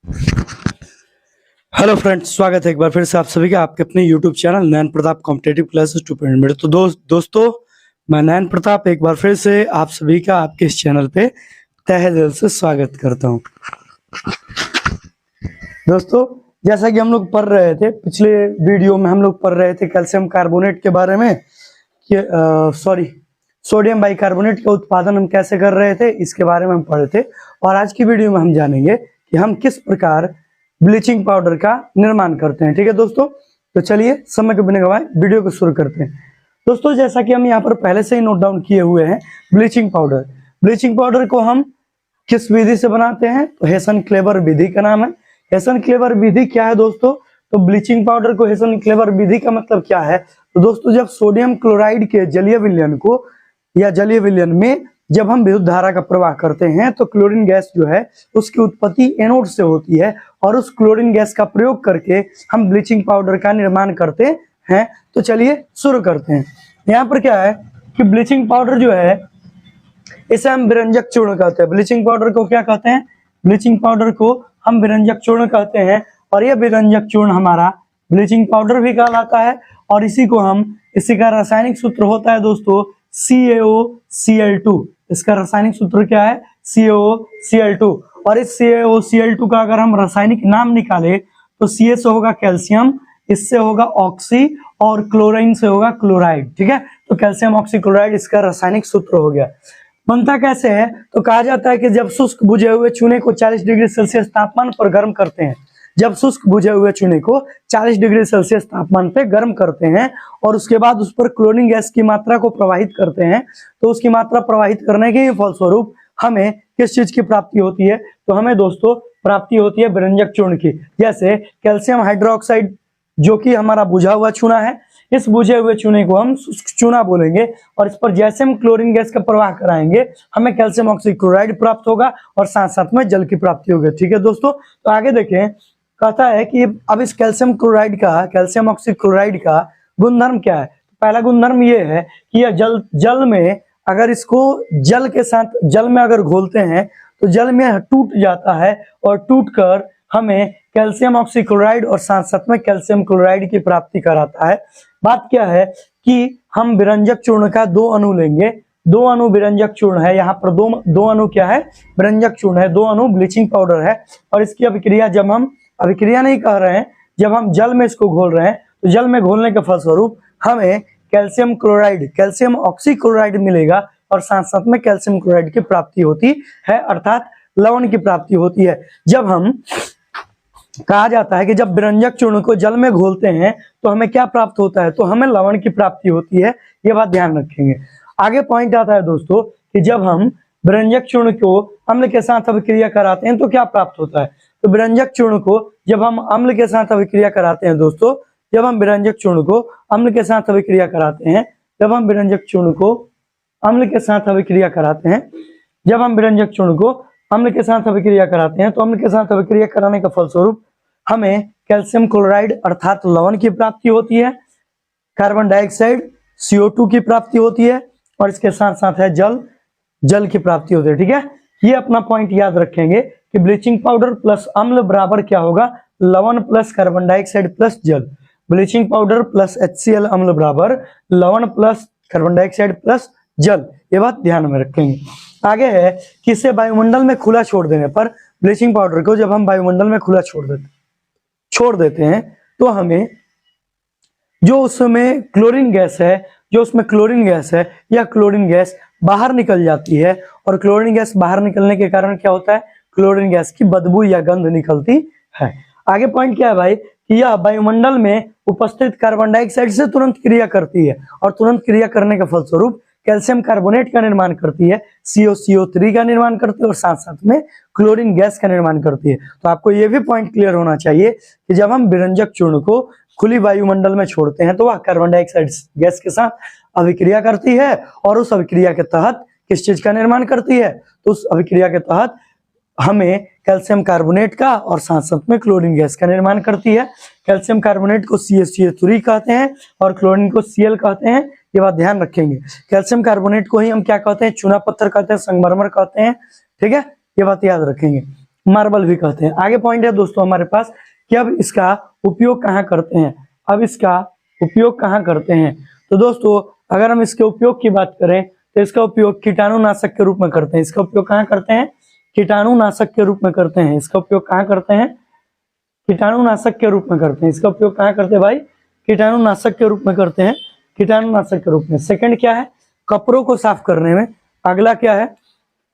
Hello friends, स्वागत है एक बार फिर से आप सभी का आपके अपने यूट्यूब चैनल नयन प्रताप कॉम्पिटेटिव क्लासेस 2.0 में। तो दोस्तों मैं नयन प्रताप एक बार फिर से आप सभी का आपके इस चैनल पे तहे दिल से स्वागत करता हूं। दोस्तों, जैसा कि हम लोग पढ़ रहे थे, पिछले वीडियो में हम लोग पढ़ रहे थे कैल्शियम कार्बोनेट के बारे में कि सोडियम बाइकार्बोनेट का उत्पादन हम कैसे कर रहे थे, इसके बारे में हम पढ़े थे। और आज की वीडियो में हम जानेंगे कि हम किस प्रकार ब्लीचिंग पाउडर का निर्माण करते हैं। ठीक है दोस्तों, तो चलिए समय को बिना गवाए वीडियो को शुरू करते हैं। दोस्तों, जैसा कि हम यहाँ पर पहले से ही नोट डाउन किए हुए हैं, ब्लीचिंग पाउडर को हम किस विधि से बनाते हैं, तो हेसन क्लेवर विधि का नाम है। हेसन क्लेवर विधि क्या है दोस्तों? तो ब्लीचिंग पाउडर को हेसन क्लेवर विधि का मतलब क्या है? तो दोस्तों, जब सोडियम क्लोराइड के जलीय विलयन को या जलीय विलयन में जब हम विद्युत धारा का प्रवाह करते हैं तो क्लोरीन गैस जो है उसकी उत्पत्ति एनोड से होती है और उस क्लोरीन गैस का प्रयोग करके हम ब्लीचिंग पाउडर का निर्माण करते हैं। तो चलिए शुरू करते हैं। यहाँ पर क्या है कि ब्लीचिंग पाउडर जो है इसे हम विरंजक चूर्ण कहते हैं। ब्लीचिंग पाउडर को क्या कहते हैं? ब्लीचिंग पाउडर को हम विरंजक चूर्ण कहते हैं। और यह विरंजक चूर्ण हमारा ब्लीचिंग पाउडर भी कहलाता है। और इसी का रासायनिक सूत्र होता है दोस्तों CaOCl2। इसका रासायनिक सूत्र क्या है? CaOCl2। और इस CaOCl2 का अगर हम रासायनिक नाम निकाले तो Ca से होगा कैल्शियम, इससे होगा ऑक्सी और क्लोरीन से होगा क्लोराइड। ठीक है, तो कैल्शियम ऑक्सी क्लोराइड इसका रासायनिक सूत्र हो गया। बनता कैसे है? तो कहा जाता है कि जब शुष्क बुझे हुए चूने को 40 डिग्री सेल्सियस तापमान पर गर्म करते हैं, जब शुष्क बुझे हुए चूने को 40 डिग्री सेल्सियस तापमान पे गर्म करते हैं और उसके बाद उस पर क्लोरीन गैस की मात्रा को प्रवाहित करते हैं, तो उसकी मात्रा प्रवाहित करने के फलस्वरूप हमें किस चीज की प्राप्ति होती है? तो हमें दोस्तों प्राप्ति होती है विरंजक चूर्ण की। जैसे कैल्शियम हाइड्रोक्साइड जो कि हमारा बुझा हुआ चूना है, इस बुझे हुए चूने को हम चूना बोलेंगे और इस पर जैसे हम क्लोरीन गैस का प्रवाह कराएंगे हमें कैल्शियम ऑक्सीक्लोराइड प्राप्त होगा और साथ साथ में जल की प्राप्ति होगी। ठीक है दोस्तों, तो आगे देखें, कहता है कि अब इस कैल्शियम ऑक्सीक्लोराइड का गुणधर्म क्या है? पहला गुणधर्म ये है कि यह जल में अगर इसको जल में अगर घोलते हैं तो जल में टूट जाता है और टूटकर हमें कैल्शियम ऑक्सीक्लोराइड और साथ साथ में कैल्शियम क्लोराइड की प्राप्ति कराता है। बात क्या है कि हम विरंजक चूर्ण का 2 अणु लेंगे। 2 अणु विरंजक चूर्ण है। यहाँ पर दो अणु क्या है? विरंजक चूर्ण है। 2 अणु ब्लीचिंग पाउडर है। और इसकी अभिक्रिया जब हम अभिक्रिया नहीं कह रहे हैं, जब हम जल में इसको घोल रहे हैं तो जल में घोलने के फलस्वरूप हमें कैल्शियम ऑक्सीक्लोराइड मिलेगा और साथ साथ में कैल्शियम क्लोराइड की प्राप्ति होती है, अर्थात लवण की प्राप्ति होती है। कहा जाता है कि जब विरंजक चूर्ण को जल में घोलते हैं तो हमें क्या प्राप्त होता है? तो हमें लवण की प्राप्ति होती है। ये बात ध्यान रखेंगे। आगे पॉइंट आता है दोस्तों कि जब हम विरंजक चूर्ण को अम्ल के साथ अभिक्रिया कराते हैं तो क्या प्राप्त होता है? तो विरंजक चूर्ण को जब हम अम्ल के साथ अभिक्रिया कराते हैं दोस्तों, जब हम विरंजक चूर्ण को अम्ल के साथ अभिक्रिया कराते हैं तो अम्ल के साथ अभिक्रिया कराने का फलस्वरूप हमें कैल्शियम क्लोराइड अर्थात लवण की प्राप्ति होती है, कार्बन डाइऑक्साइड CO2 की प्राप्ति होती है और इसके साथ साथ है जल की प्राप्ति होती है। ठीक है, ये अपना पॉइंट याद रखेंगे कि ब्लीचिंग पाउडर प्लस अम्ल बराबर क्या होगा? लवण प्लस कार्बन डाइऑक्साइड प्लस जल। ब्लीचिंग पाउडर प्लस HCl अम्ल बराबर लवण प्लस कार्बन डाइऑक्साइड प्लस जल। ये बात ध्यान में रखेंगे। आगे है कि इसे वायुमंडल में खुला छोड़ देने पर, ब्लीचिंग पाउडर को जब हम वायुमंडल में खुला छोड़ देते हैं तो हमें जो उसमें क्लोरीन गैस है या क्लोरीन गैस बाहर निकल जाती है। और क्लोरीन गैस बाहर निकलने के कारण क्या होता है? क्लोरीन गैस की बदबू या गंध निकलती है। आगे पॉइंट क्या है भाई कि यह वायुमंडल में उपस्थित कार्बन डाइऑक्साइड से तुरंत क्रिया करती है और तुरंत क्रिया करने के फलस्वरूप कैल्शियम कार्बोनेट का निर्माण करती है, CaCO3 का निर्माण करती है और साथ साथ में क्लोरीन गैस का निर्माण करती है। तो आपको यह भी पॉइंट क्लियर होना चाहिए कि जब हम विरंजक चूर्ण को खुली वायुमंडल में छोड़ते हैं तो वह कार्बन डाइऑक्साइड गैस के साथ अभिक्रिया करती है और उस अभिक्रिया के तहत किस चीज का निर्माण करती है? तो उस अभिक्रिया के तहत हमें कैल्शियम कार्बोनेट का और साथ साथ में क्लोरीन गैस का निर्माण करती है। कैल्शियम कार्बोनेट को CaCO3 कहते हैं और क्लोरीन को Cl कहते हैं। ये बात ध्यान रखेंगे। कैल्शियम कार्बोनेट को ही हम क्या कहते हैं? चूना पत्थर कहते हैं, संगमरमर कहते हैं। ठीक है, ये बात याद रखेंगे। मार्बल भी कहते हैं। आगे पॉइंट है दोस्तों हमारे पास कि अब इसका उपयोग कहाँ करते हैं, अब इसका उपयोग कहाँ करते हैं। तो दोस्तों अगर हम इसके उपयोग की बात करें तो इसका उपयोग कीटाणुनाशक के रूप में करते हैं। इसका उपयोग कहाँ करते हैं, कीटाणुनाशक के रूप में करते हैं। इसका उपयोग कहाँ करते हैं, कीटाणुनाशक के रूप में करते हैं। इसका उपयोग कहाँ करते हैं भाई, कीटाणुनाशक के रूप में करते हैं, कीटाणुनाशक के रूप में। सेकंड क्या है, कपड़ों को साफ करने में। अगला क्या है,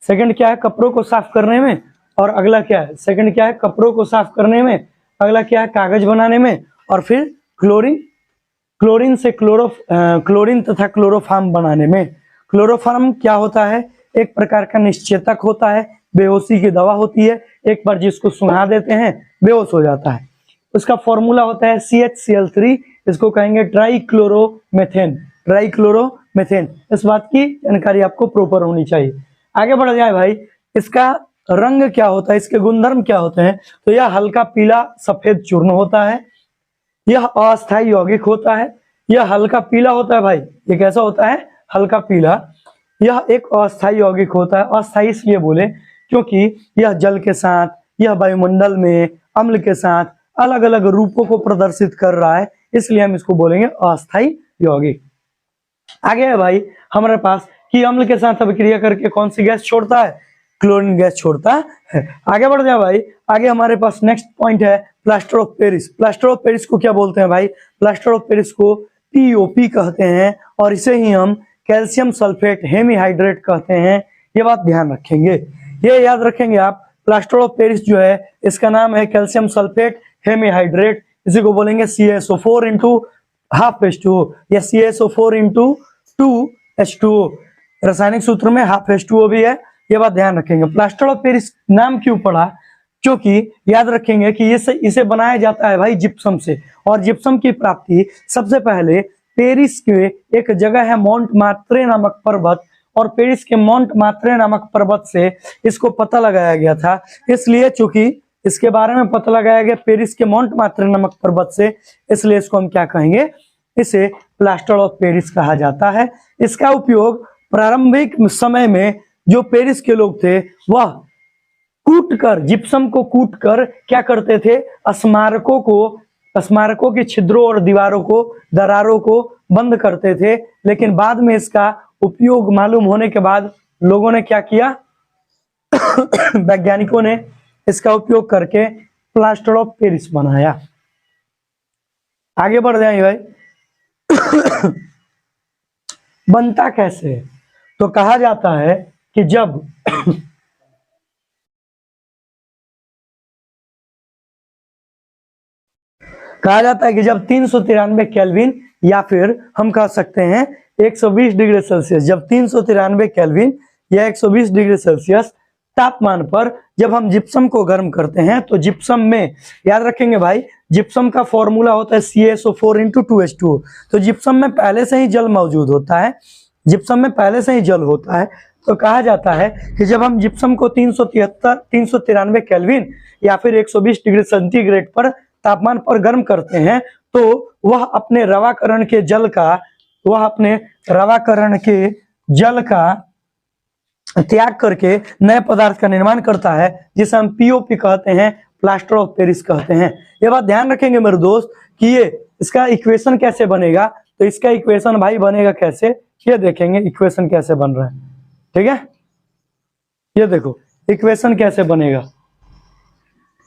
सेकंड क्या है, कपड़ों को साफ करने में। और अगला क्या है, सेकंड क्या है, कपड़ों को साफ करने में। अगला क्या है, कागज बनाने में। और फिर क्लोरीन से क्लोरीन तथा क्लोरोफार्म बनाने में। क्लोरोफार्म क्या होता है, एक प्रकार का निश्चेतक होता है, बेहोशी की दवा होती है। एक बार जिसको सुंघा देते हैं बेहोश हो जाता है। उसका फॉर्मूला होता है CHCl3, इसको कहेंगे ट्राइक्लोरोमेथेन, ट्राइक्लोरोमेथेन। इस बात की जानकारी आपको प्रॉपर होनी चाहिए। आगे बढ़ जाए भाई, इसका रंग क्या होता है, इसके गुणधर्म क्या होते हैं। तो यह हल्का पीला सफेद चूर्ण होता है, यह अस्थायी यौगिक होता है। यह हल्का पीला होता है भाई, ये कैसा होता है, हल्का पीला। यह एक अस्थायी यौगिक होता है। अस्थायी इसलिए बोले क्योंकि यह जल के साथ, यह वायुमंडल में अम्ल के साथ अलग अलग रूपों को प्रदर्शित कर रहा है, इसलिए हम इसको बोलेंगे अस्थायी यौगिक। आगे है भाई हमारे पास कि अम्ल के साथ अभिक्रिया करके कौन सी गैस छोड़ता है, क्लोरीन गैस छोड़ता है। आगे बढ़ जाए भाई, आगे हमारे पास नेक्स्ट पॉइंट है plaster of Paris. Plaster of Paris को क्या बोलते हैं भाई, प्लास्टर ऑफ पेरिस को POP कहते हैं, और इसे ही हम कैल्शियम सल्फेट हेमीहाइड्रेट कहते हैं। ये बात ध्यान रखेंगे, ये याद रखेंगे आप। प्लास्टर ऑफ पेरिस जो है इसका नाम है कैल्शियम सल्फेट हेमीहाइड्रेट, इसी को बोलेंगे CaSO4 इंटू हाफ H2O या CaSO4 इंटू 2H2O। रासायनिक सूत्र में हाफ H2O भी है, ये बात ध्यान रखेंगे। प्लास्टर ऑफ पेरिस नाम क्यों पड़ा, क्योंकि याद रखेंगे कि इसे बनाया जाता है भाई जिप्सम से, और जिप्सम की प्राप्ति सबसे पहले पेरिस के एक जगह है मोंटमार्ट्रे नामक पर्वत, और पेरिस के मोंटमार्ट्रे नामक पर्वत से इसको पता लगाया गया था। इसलिए चूंकि इसके बारे में पता लगाया गया पेरिस के मोंटमार्ट्रे नामक पर्वत से, इसलिए इसको हम क्या कहेंगे, इसे प्लास्टर ऑफ पेरिस कहा जाता है। इसका उपयोग प्रारंभिक समय में जो पेरिस के लोग थे वह कूटकर, जिप्सम को कूटकर क्या करते थे, स्मारकों के छिद्रों और दीवारों को, दरारों को बंद करते थे। लेकिन बाद में इसका उपयोग मालूम होने के बाद लोगों ने क्या किया वैज्ञानिकों ने इसका उपयोग करके प्लास्टर ऑफ पेरिस बनाया। आगे बढ़ जाएंगे भाई बनता कैसे है, तो कहा जाता है कि जब कहा जाता है कि जब 393 केल्विन या फिर हम कह सकते हैं 120 डिग्री सेल्सियस, जब 393 केल्विन या 120 डिग्री सेल्सियस तापमान पर जब हम जिप्सम को गर्म करते हैं तो जिप्सम में, याद रखेंगे भाई, जिप्सम का फॉर्मूला होता है CaSO4 इंटू 2H2O। तो जिप्सम में पहले से ही जल मौजूद होता है, जिप्सम में पहले से ही जल होता है। तो कहा जाता है कि जब हम जिप्सम को 393 केल्विन या फिर 120 डिग्री सेंटीग्रेड पर तापमान पर गर्म करते हैं तो वह अपने रवाकरण के जल का त्याग करके नए पदार्थ का निर्माण करता है, जिसे हम POP कहते हैं, प्लास्टर ऑफ पेरिस कहते हैं। ये बात ध्यान रखेंगे मेरे दोस्त कि ये इसका इक्वेशन कैसे बनेगा। तो इसका इक्वेशन भाई बनेगा कैसे, ये देखेंगे इक्वेशन कैसे बन रहा है, ठीक है। ये देखो इक्वेशन कैसे बनेगा,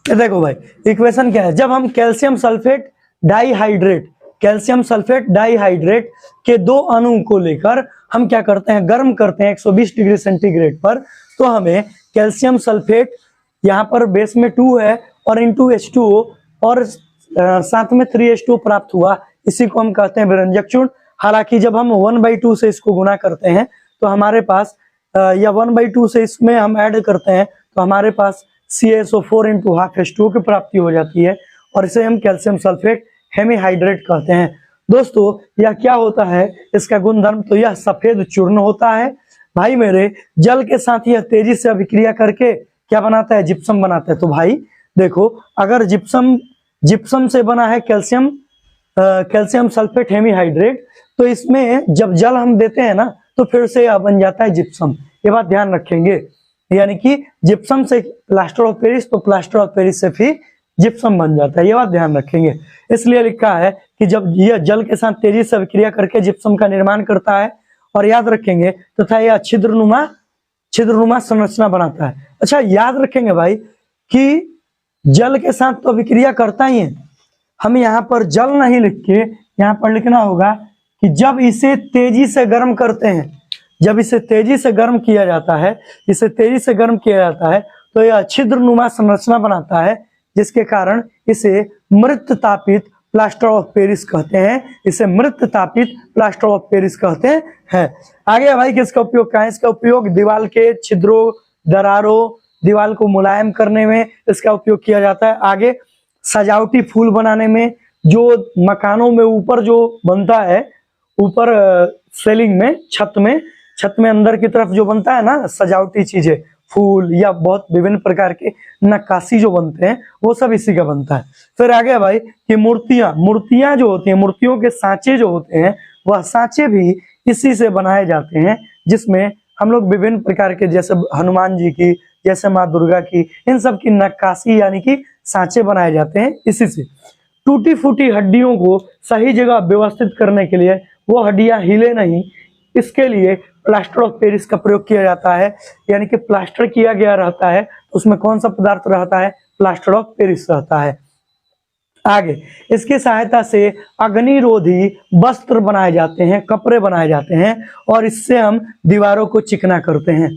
ये देखो भाई इक्वेशन क्या है। जब हम कैल्शियम सल्फेट डाइहाइड्रेट के दो अणु को लेकर हम क्या करते हैं, गर्म करते हैं 120 डिग्री सेंटीग्रेड पर, तो हमें कैल्शियम सल्फेट, यहाँ पर बेस में 2 है और इंटू H2O और साथ में 3H2O प्राप्त हुआ। इसी को हम कहते हैं विरंजक चूर्ण। हालांकि जब हम 1/2 से इसको गुना करते हैं तो हमारे पास या 1/2 से इसमें हम ऐड करते हैं तो हमारे पास CaSO4 इंटू हाफ H2O की प्राप्ति हो जाती है, और इसे हम कैल्शियम सल्फेट हेमीहाइड्रेट कहते हैं। दोस्तों यह क्या होता है, इसका गुणधर्म, तो यह सफेद चूर्ण होता है भाई मेरे। जल के साथ यह तेजी से अभिक्रिया करके क्या बनाता है, जिप्सम बनाता है। तो भाई देखो अगर जिप्सम से बना है कैल्शियम सल्फेट हेमीहाइड्रेट, तो इसमें जब जल हम देते हैं ना तो फिर से यह बन जाता है जिप्सम। ये बात ध्यान रखेंगे। यानी कि जिप्सम से प्लास्टर ऑफ पेरिस, तो प्लास्टर ऑफ पेरिस से फिर जिप्सम बन जाता है। ये बात ध्यान रखेंगे। इसलिए लिखा है कि जब यह जल के साथ तेजी से अभिक्रिया करके जिप्सम का निर्माण करता है, और याद रखेंगे तथा यह छिद्रनुमा संरचना बनाता है। अच्छा, याद रखेंगे भाई कि जल के साथ तो अभिक्रिया करता ही है। हम यहाँ पर जल नहीं लिख के यहाँ पर लिखना होगा कि जब इसे तेजी से गर्म करते हैं, जब इसे तेजी से गर्म किया जाता है, इसे तेजी से गर्म किया जाता है तो यह छिद्रनुमा संरचना बनाता है, जिसके कारण इसे मृत तापित प्लास्टर ऑफ पेरिस कहते हैं। इसे मृत तापित प्लास्टर ऑफ पेरिस कहते हैं। आगे भाई किसका उपयोग क्या है? इसका उपयोग दीवार के छिद्रों, दरारों, दीवार को मुलायम करने में इसका उपयोग किया जाता है। आगे सजावटी फूल बनाने में, जो मकानों में ऊपर जो बनता है, ऊपर सेलिंग में, छत में अंदर की तरफ जो बनता है ना सजावटी चीजें, फूल या बहुत विभिन्न प्रकार के नक्काशी जो बनते हैं, वो सब इसी का बनता है। फिर आगे भाई कि मूर्तियां जो होती हैं, मूर्तियों के सांचे जो होते हैं, वह सांचे भी इसी से बनाए जाते हैं, जिसमें हम लोग विभिन्न प्रकार के, जैसे हनुमान जी की, जैसे माँ दुर्गा की, इन सब की नक्काशी यानी कि सांचे बनाए जाते हैं इसी से। टूटी फूटी हड्डियों को सही जगह व्यवस्थित करने के लिए, वो हड्डियां हिले नहीं, इसके लिए प्लास्टर ऑफ पेरिस का प्रयोग किया जाता है। यानी कि प्लास्टर किया गया रहता है, उसमें कौन सा पदार्थ रहता है? प्लास्टर ऑफ पेरिस रहता है। आगे इसकी सहायता से अग्निरोधी वस्त्र बनाए जाते हैं, कपड़े बनाए जाते हैं, और इससे हम दीवारों को चिकना करते हैं।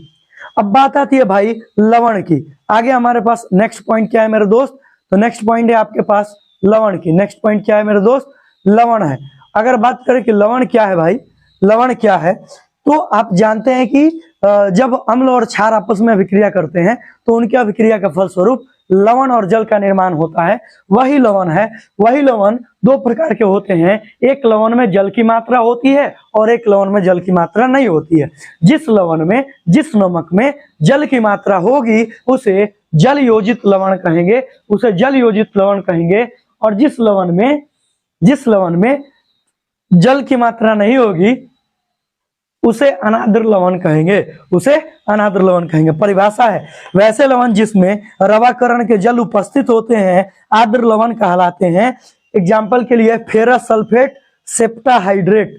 अब बात आती है भाई लवण की। आगे हमारे पास नेक्स्ट पॉइंट क्या है मेरे दोस्त? तो नेक्स्ट पॉइंट है आपके पास लवण की। नेक्स्ट पॉइंट क्या है मेरे दोस्त? लवण है। अगर बात करें कि लवण क्या है भाई, लवण क्या है, तो आप जानते हैं कि जब अम्ल और क्षार आपस में अभिक्रिया करते हैं तो उनकी अभिक्रिया के फलस्वरूप लवण और जल का निर्माण होता है। वही लवण है। वही लवण दो प्रकार के होते हैं। एक लवण में जल की मात्रा होती है और एक लवण में जल की मात्रा नहीं होती है। जिस लवण में, जिस नमक में जल की मात्रा होगी उसे जल योजित लवण कहेंगे, उसे जल योजित लवण कहेंगे। और जिस लवण में जल की मात्रा नहीं होगी उसे अनाद्र लवण कहेंगे, उसे अनाद्र लवण कहेंगे। परिभाषा है, वैसे लवण जिसमें रवाकरण के जल उपस्थित होते हैं आद्र लवण कहलाते हैं। एग्जाम्पल के लिए ferrous sulphate septahydrate,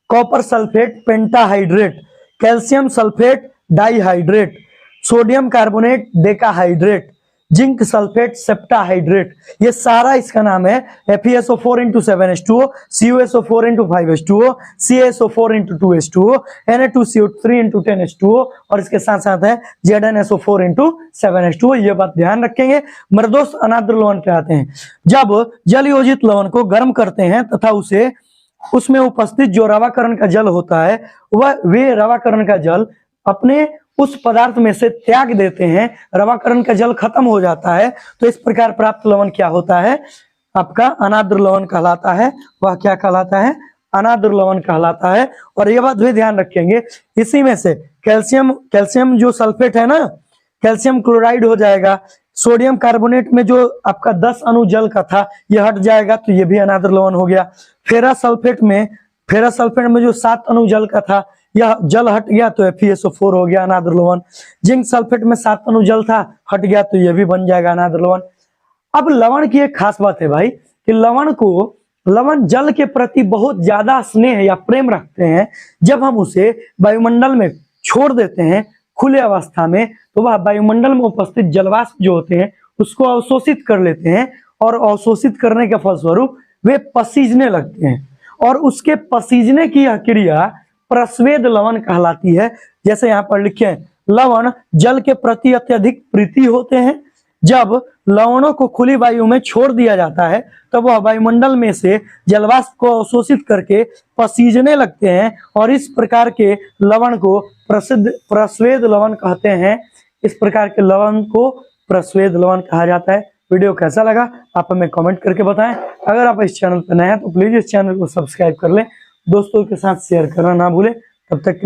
copper sulphate pentahydrate, calcium sulphate dihydrate, sodium carbonate decahydrate, zinc sulphate septahydrate, ये सारा इसका नाम है FeSO4 × 7H2O, CuSO4 × 5H2O, CaSO4 × 2H2O, Na2CO3 × 10H2O, और इसके साथ साथ है ZnSO4 × 7H2O। ये बात ध्यान रखेंगे। मेरे दोस्त अनाद्र लवण कहते हैं जब जल योजित लवण को गर्म करते हैं तथा उसमें उपस्थित जो रवाकरण का जल होता है, वे रवाकरण का जल अपने उस पदार्थ में से त्याग देते हैं, रवाकरण का जल खत्म हो जाता है, तो इस प्रकार प्राप्त लवण क्या होता है? आपका अनाद्र लवण कहलाता है। वह क्या कहलाता है? अनाद्र लवण कहलाता है। और यह बात भी ध्यान रखेंगे, इसी में से कैल्शियम जो सल्फेट है ना, कैल्शियम क्लोराइड हो जाएगा। सोडियम कार्बोनेट में जो आपका 10 अणु जल का था यह हट जाएगा, तो यह भी अनाद्र लवण हो गया। फेरस सल्फेट में जो 7 अणु जल का था यह जल हट गया, तो FeSO4 हो गया अनाद्र लवण। जिंक सल्फेट में 7 अणु जल था, हट गया, तो यह भी बन जाएगा अनाद्र लवण। अब लवण की एक खास बात है भाई कि लवण जल के प्रति बहुत ज्यादा स्नेह या प्रेम रखते हैं। जब हम उसे वायुमंडल में छोड़ देते हैं खुले अवस्था में, तो वह वायुमंडल में उपस्थित जलवाष्प जो होते हैं उसको अवशोषित कर लेते हैं, और अवशोषित करने के फलस्वरूप वे पसीजने लगते हैं, और उसके पसीजने की यह क्रिया प्रस्वेद लवण कहलाती है। जैसे यहाँ पर लिखे हैं, लवण जल के प्रति अत्यधिक प्रीति होते हैं। जब लवणों को खुली वायु में छोड़ दिया जाता है तब वह वायुमंडल में से जलवाष्प को अवशोषित करके पसीजने लगते हैं, और इस प्रकार के लवण को प्रस्वेद लवण कहते हैं। इस प्रकार के लवण को प्रस्वेद लवण कहा जाता है। वीडियो कैसा लगा आप हमें कमेंट करके बताएं। अगर आप इस चैनल पर नए हैं तो प्लीज इस चैनल को सब्सक्राइब कर लें, दोस्तों के साथ शेयर करना ना भूलें। तब तक के लिए